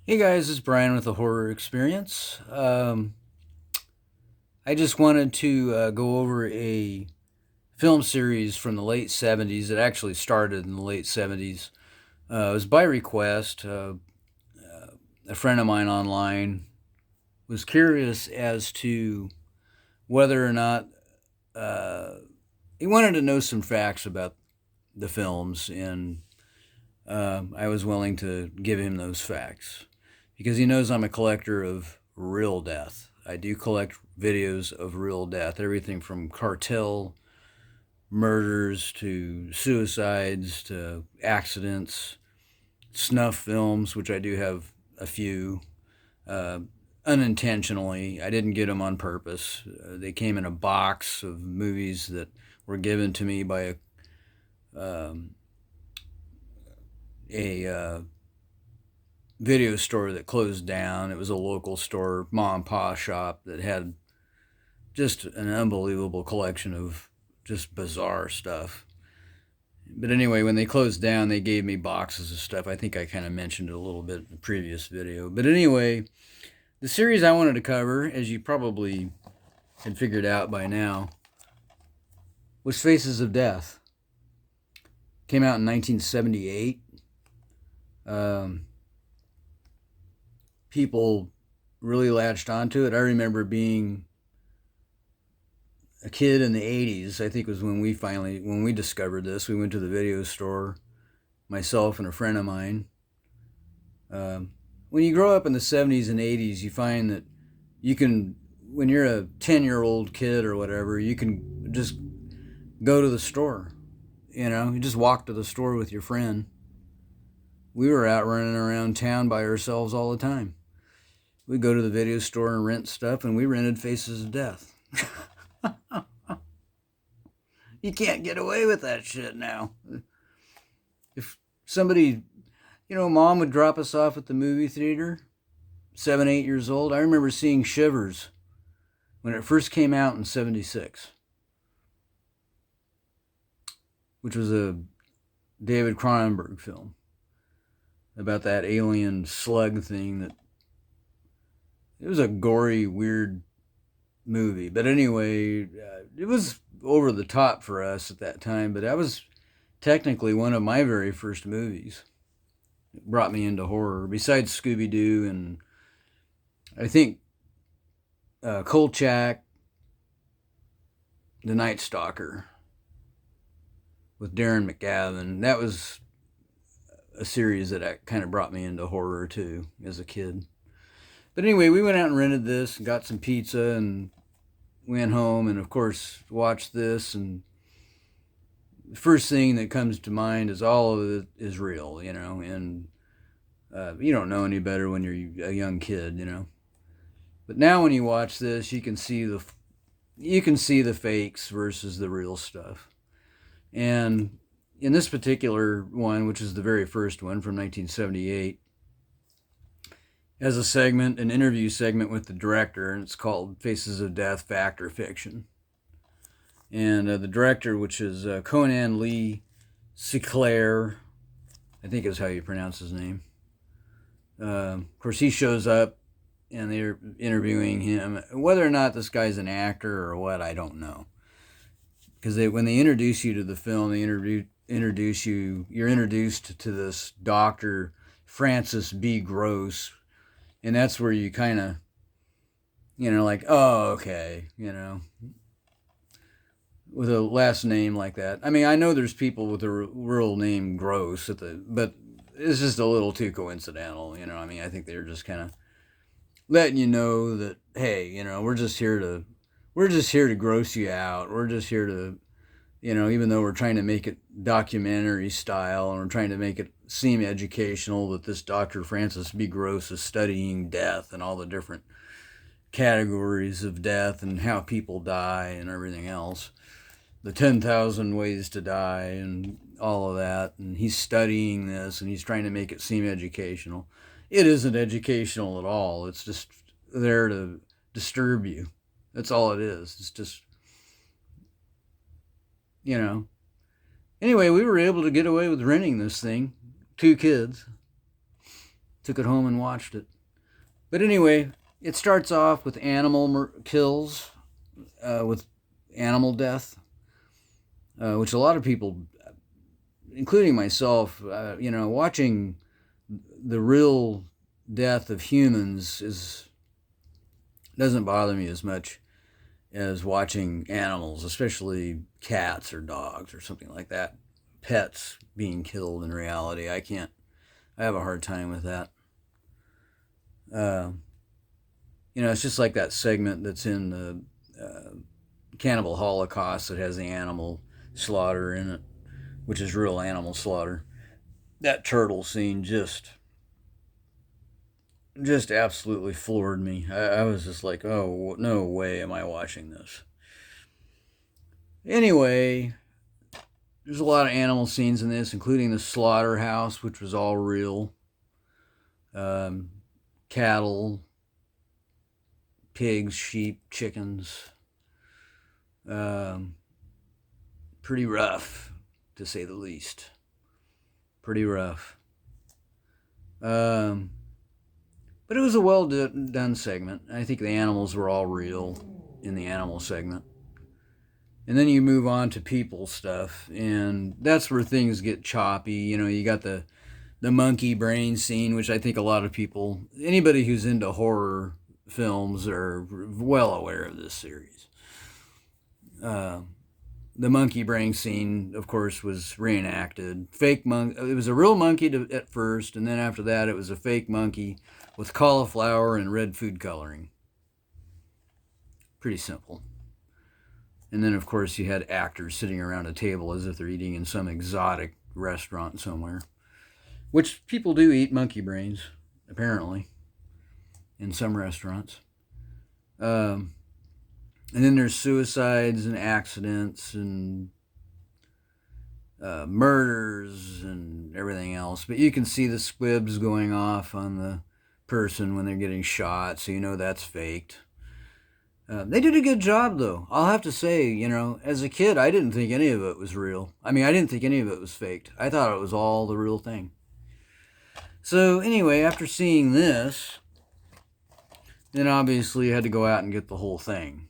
Hey guys, it's Brian with the Horror Experience. I just wanted to go over a film series from the late 70s. It actually started in the late 70s. It was by request. A friend of mine online was curious as to whether or not uh, he wanted to know some facts about the films, and I was willing to give him those facts because he knows I'm a collector of real death. I do collect videos of real death, everything from cartel murders to suicides to accidents, snuff films, which I do have a few, uh, unintentionally. I didn't get them on purpose. They came in a box of movies that were given to me by um, a video store that closed down. It was a local store, mom and pop shop that had just an unbelievable collection of just bizarre stuff. But anyway, when they closed down, they gave me boxes of stuff. I think I kind of mentioned it a little bit in the previous video. But anyway, the series I wanted to cover, as you probably had figured out by now, was Faces of Death. Came out in 1978. Um, People really latched onto it. I remember being a kid in the 80s. I think was when we discovered this. We went to the video store, myself and a friend of mine. When you grow up in the 70s and 80s, you find that you can, when you're a 10-year-old kid or whatever, you can just go to the store. You just walk to the store with your friend. We were out running around town by ourselves all the time. We'd go to the video store and rent stuff, and we rented Faces of Death. You can't get away with that shit now. If somebody, mom would drop us off at the movie theater, 7, 8 years old. I remember seeing Shivers when it first came out in '76, which was a David Cronenberg film about that alien slug thing. That it was a gory, weird movie. But anyway, it was over the top for us at that time. But that was technically one of my very first movies. It brought me into horror, besides Scooby Doo and I think Kolchak, The Night Stalker with Darren McGavin. That was a series that kind of brought me into horror too as a kid. But anyway, we went out and rented this and got some pizza and went home and, of course, watched this. And the first thing that comes to mind is all of it is real, and you don't know any better when you're a young kid. But now when you watch this, you can see the fakes versus the real stuff. And in this particular one, which is the very first one from 1978, has an interview segment with the director, and it's called Faces of Death, Fact or Fiction. And the director, which is Conan Lee Sinclair, I think is how you pronounce his name. Of course, he shows up, and they're interviewing him. Whether or not this guy's an actor or what, I don't know. Because when they introduce you to the film, you're introduced to this doctor, Francis B. Gross, and that's where you kind of, like, oh, okay, with a last name like that. I mean, I know there's people with a real name Gross but it's just a little too coincidental. I mean, I think they're just kind of letting you know that, hey, we're just here to gross you out. We're just here to, even though we're trying to make it documentary style and we're trying to make it seem educational, that this Dr. Francis B. Gross is studying death and all the different categories of death and how people die and everything else. The 10,000 ways to die and all of that. And he's studying this and he's trying to make it seem educational. It isn't educational at all. It's just there to disturb you. That's all it is. It's just, you know. Anyway, we were able to get away with renting this thing, two kids. Took it home and watched it. But anyway, it starts off with animal kills, with animal death, which a lot of people, including myself, watching the real death of humans doesn't bother me as much as watching animals, especially cats or dogs or something like that. Pets being killed in reality. I have a hard time with that. It's just like that segment that's in the Cannibal Holocaust that has the animal slaughter in it, which is real animal slaughter. That turtle scene just absolutely floored me. I was just like, oh, no way am I watching this. Anyway, there's a lot of animal scenes in this, including the slaughterhouse, which was all real. Cattle, pigs, sheep, chickens. Pretty rough, to say the least. Pretty rough. But it was a well done segment. I think the animals were all real in the animal segment. And then you move on to people stuff, and that's where things get choppy. You got the monkey brain scene, which I think a lot of people, anybody who's into horror films, are well aware of this series. The monkey brain scene, of course, was reenacted. Fake monkey. It was a real monkey at first, and then after that, it was a fake monkey with cauliflower and red food coloring. Pretty simple. And then, of course, you had actors sitting around a table as if they're eating in some exotic restaurant somewhere, which people do eat monkey brains, apparently, in some restaurants. And then there's suicides and accidents and murders and everything else. But you can see the squibs going off on the person when they're getting shot, so you know that's faked. They did a good job, though. I'll have to say, as a kid, I didn't think any of it was real. I didn't think any of it was faked. I thought it was all the real thing. So anyway, after seeing this, then obviously you had to go out and get the whole thing,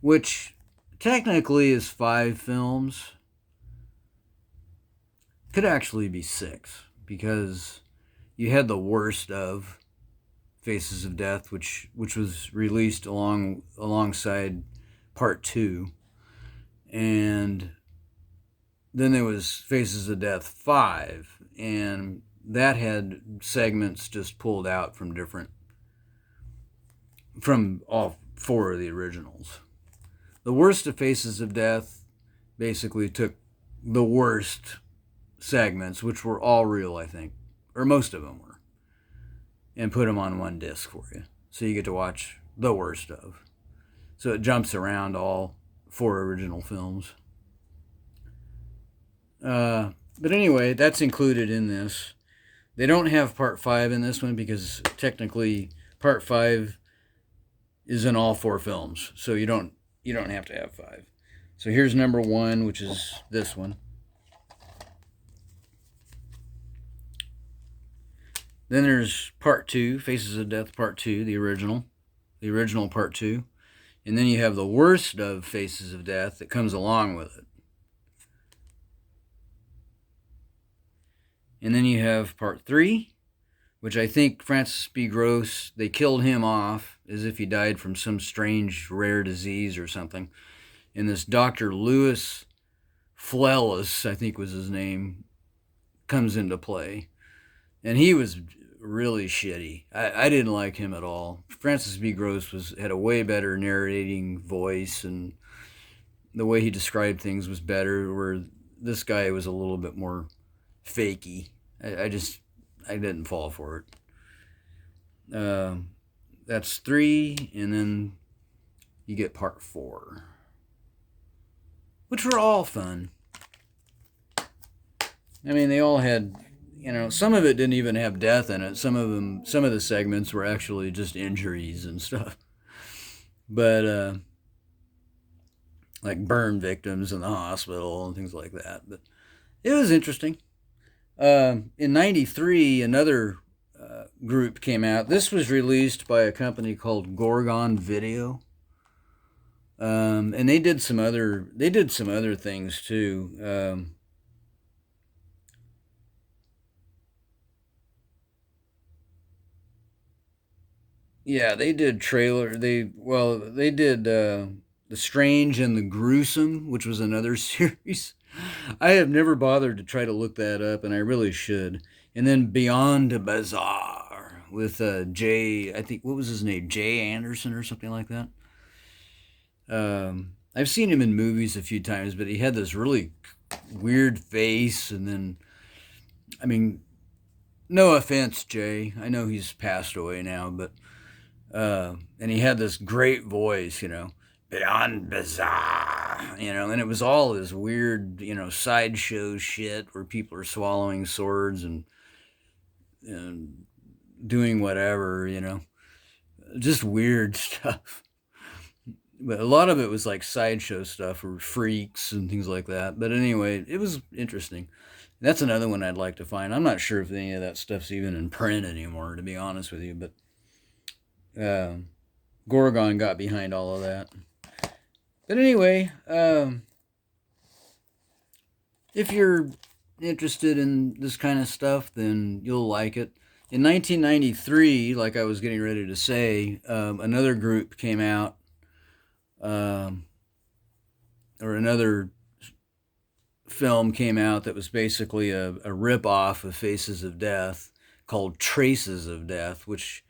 which technically is 5 films. Could actually be 6, because you had the worst of Faces of Death, which was released alongside Part 2, and then there was Faces of Death 5, and that had segments just pulled out from all 4 of the originals. The worst of Faces of Death basically took the worst segments, which were all real, I think, or most of them were, and put them on one disc for you. So you get to watch the worst of. So it jumps around all 4 original films. But anyway, that's included in this. They don't have Part 5 in this one because technically Part 5 is in all 4 films. So you don't have to have 5. So here's number 1, which is this one. Then there's Part 2, Faces of Death Part 2, the original Part 2. And then you have the worst of Faces of Death that comes along with it. And then you have Part 3, which I think Francis B. Gross, they killed him off as if he died from some strange rare disease or something. And this Dr. Louis Flellis, I think was his name, comes into play. And he was really shitty. I didn't like him at all. Francis B. Gross had a way better narrating voice, and the way he described things was better, where this guy was a little bit more fakey. I didn't fall for it. That's 3, and then you get Part 4, which were all fun. They all had, some of it didn't even have death in it. Some of the segments were actually just injuries and stuff. But, like burn victims in the hospital and things like that. But it was interesting. In '93, another group came out. This was released by a company called Gorgon Video, and they did some other things too. Yeah, they did trailer. They did The Strange and the Gruesome, which was another series. I have never bothered to try to look that up, and I really should. And then Beyond Bazaar with Jay, I think, what was his name? Jay Anderson or something like that. I've seen him in movies a few times, but he had this really weird face. And then, I mean, no offense, Jay. I know he's passed away now, but and he had this great voice, Beyond Bizarre, and it was all this weird, sideshow shit where people are swallowing swords and doing whatever, just weird stuff. But a lot of it was like sideshow stuff or freaks and things like that. But anyway, it was interesting. That's another one I'd like to find. I'm not sure if any of that stuff's even in print anymore, to be honest with you, but uh, Gorgon got behind all of that. But anyway, if you're interested in this kind of stuff, then you'll like it. In 1993, like I was getting ready to say, another group came out, um, or another film came out that was basically a rip-off of Faces of Death called Traces of Death, which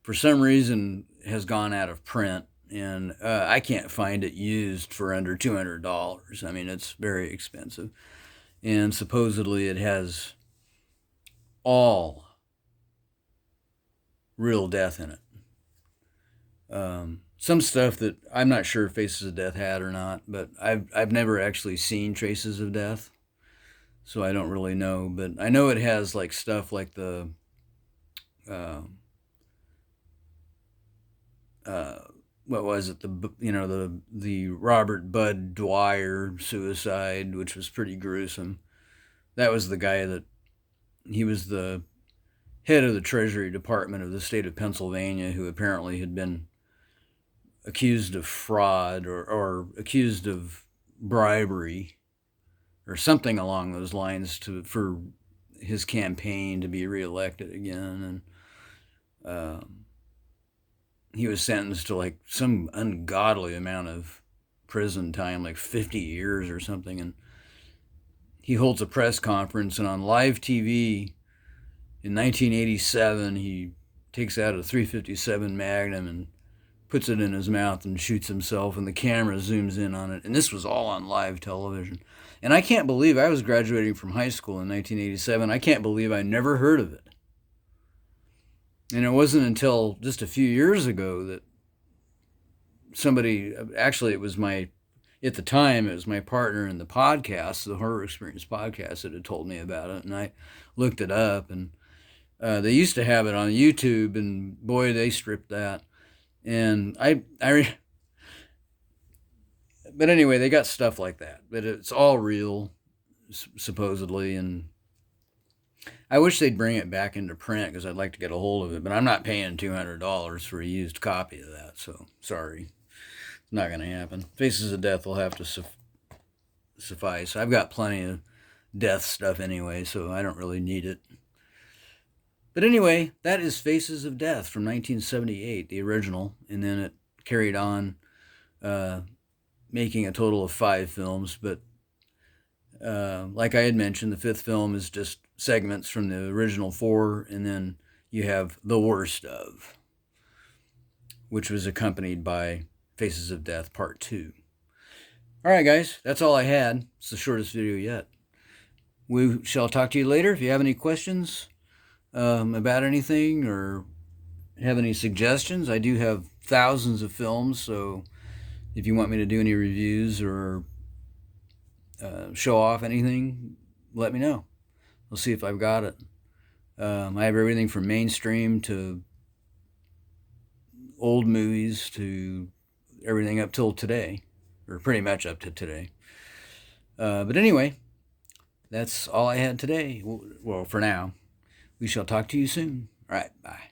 for some reason has gone out of print. And I can't find it used for under $200. I mean, it's very expensive. And supposedly it has all real death in it. Some stuff that I'm not sure Faces of Death had or not, but I've never actually seen Traces of Death, so I don't really know. But I know it has like stuff like the uh, uh, what was it, the Robert Bud Dwyer suicide, which was pretty gruesome. That was the guy that he was the head of the Treasury Department of the state of Pennsylvania, who apparently had been accused of fraud or accused of bribery or something along those lines for his campaign to be reelected again. And he was sentenced to like some ungodly amount of prison time, like 50 years or something. And he holds a press conference, and on live TV in 1987, he takes out a 357 Magnum and puts it in his mouth and shoots himself, and the camera zooms in on it. And this was all on live television. And I can't believe, I was graduating from high school in 1987. I can't believe I never heard of it. And it wasn't until just a few years ago that somebody, actually, at the time, it was my partner in the podcast, the Horror Experience podcast, that had told me about it. And I looked it up, and they used to have it on YouTube, and boy, they stripped that. And but anyway, they got stuff like that, but it's all real, supposedly. And I wish they'd bring it back into print because I'd like to get a hold of it, but I'm not paying $200 for a used copy of that, so sorry. It's not going to happen. Faces of Death will have to suffice. I've got plenty of death stuff anyway, so I don't really need it. But anyway, that is Faces of Death from 1978, the original, and then it carried on, making a total of 5 films. But like I had mentioned, the 5th film is just segments from the original 4, and then you have The Worst Of, which was accompanied by Faces of Death Part 2. All right, guys, that's all I had. It's the shortest video yet. We shall talk to you later. If you have any questions about anything or have any suggestions, I do have thousands of films, so if you want me to do any reviews or show off anything, let me know. We'll see if I've got it. I have everything from mainstream to old movies to everything up till today, or pretty much up to today. But anyway, that's all I had today. Well, for now. We shall talk to you soon. All right, bye.